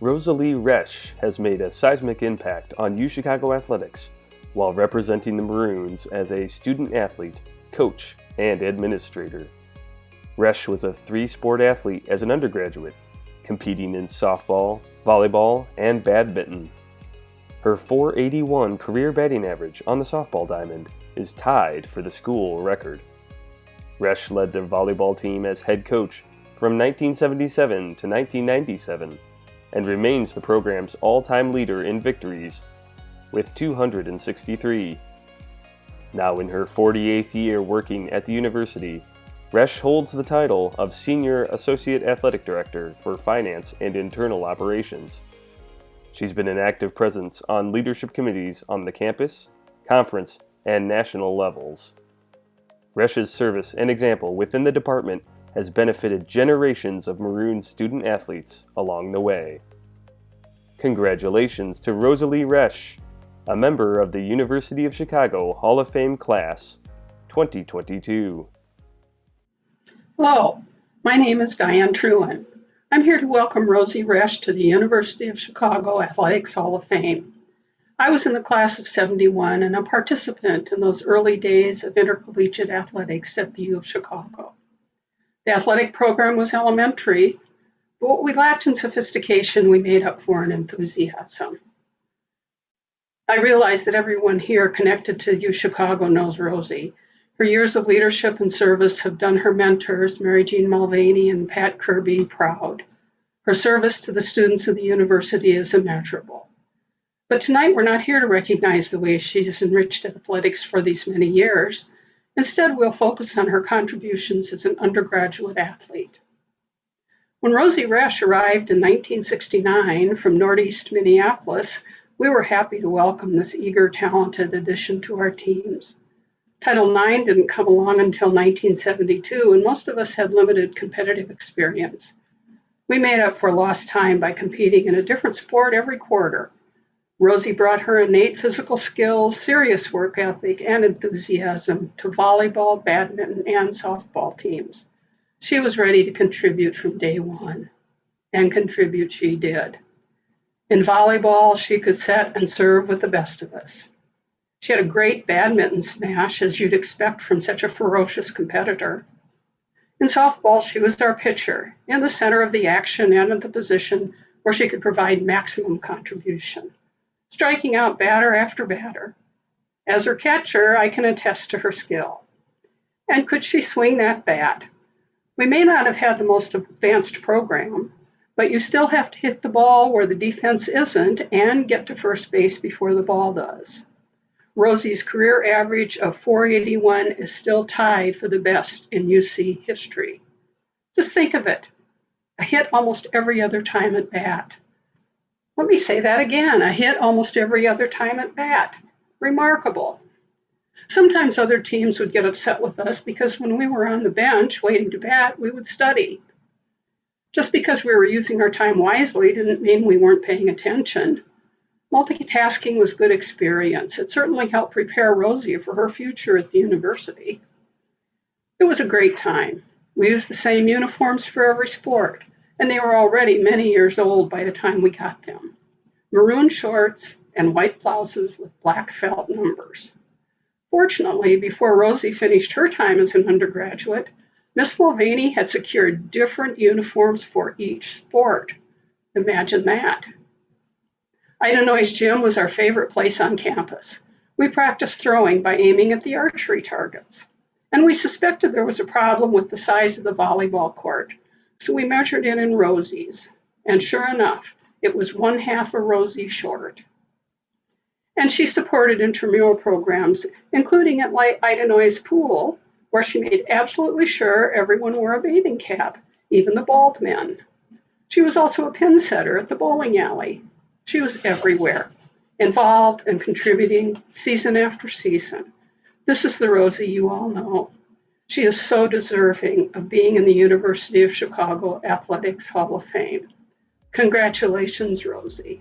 Rosalie Resch has made a seismic impact on UChicago Athletics while representing the Maroons as a student athlete, coach, and administrator. Resch was a three-sport athlete as an undergraduate, competing in softball, volleyball, and badminton. Her .481 career batting average on the softball diamond is tied for the school record. Resch led the volleyball team as head coach from 1977 to 1997 and remains the program's all-time leader in victories with 263. Now in her 48th year working at the university, Resch holds the title of Senior Associate Athletic Director for Finance and Internal Operations. She's been an active presence on leadership committees on the campus, conference, and national levels. Resch's service and example within the department has benefited generations of Maroon student athletes along the way. Congratulations to Rosalie Resch, a member of the University of Chicago Hall of Fame Class 2022. Hello, my name is Diane Truen. I'm here to welcome Rosie Resch to the University of Chicago Athletics Hall of Fame. I was in the class of 71 and a participant in those early days of intercollegiate athletics at the U of Chicago. The athletic program was elementary, but what we lacked in sophistication, we made up for in enthusiasm. I realize that everyone here connected to U Chicago knows Rosie. Her years of leadership and service have done her mentors, Mary Jean Mulvaney and Pat Kirby, proud. Her service to the students of the university is immeasurable. But tonight we're not here to recognize the way she's enriched athletics for these many years. Instead, we'll focus on her contributions as an undergraduate athlete. When Rosie Resch arrived in 1969 from Northeast Minneapolis, we were happy to welcome this eager, talented addition to our teams. Title IX didn't come along until 1972, and most of us had limited competitive experience. We made up for lost time by competing in a different sport every quarter. Rosie brought her innate physical skills, serious work ethic, and enthusiasm to volleyball, badminton, and softball teams. She was ready to contribute from day one, and contribute she did. In volleyball, she could set and serve with the best of us. She had a great badminton smash, as you'd expect from such a ferocious competitor. In softball, she was our pitcher, in the center of the action and in the position where she could provide maximum contribution, striking out batter after batter. As her catcher, I can attest to her skill. And could she swing that bat? We may not have had the most advanced program, but you still have to hit the ball where the defense isn't and get to first base before the ball does. Rosie's career average of .481 is still tied for the best in UC history. Just think of it, a hit almost every other time at bat. Let me say that again, a hit almost every other time at bat. Remarkable. Sometimes other teams would get upset with us because when we were on the bench waiting to bat, we would study. Just because we were using our time wisely didn't mean we weren't paying attention. Multitasking was good experience. It certainly helped prepare Rosie for her future at the university. It was a great time. We used the same uniforms for every sport, and they were already many years old by the time we got them. Maroon shorts and white blouses with black felt numbers. Fortunately, before Rosie finished her time as an undergraduate, Miss Mulvaney had secured different uniforms for each sport. Imagine that. Idenoy's gym was our favorite place on campus. We practiced throwing by aiming at the archery targets. And we suspected there was a problem with the size of the volleyball court, so we measured it in Rosie's. And sure enough, it was 1/2 a Rosie short. And she supported intramural programs, including at Idenoy's pool, where she made absolutely sure everyone wore a bathing cap, even the bald men. She was also a pin setter at the bowling alley. She was everywhere, involved and contributing season after season. This is the Rosie you all know. She is so deserving of being in the University of Chicago Athletics Hall of Fame. Congratulations, Rosie.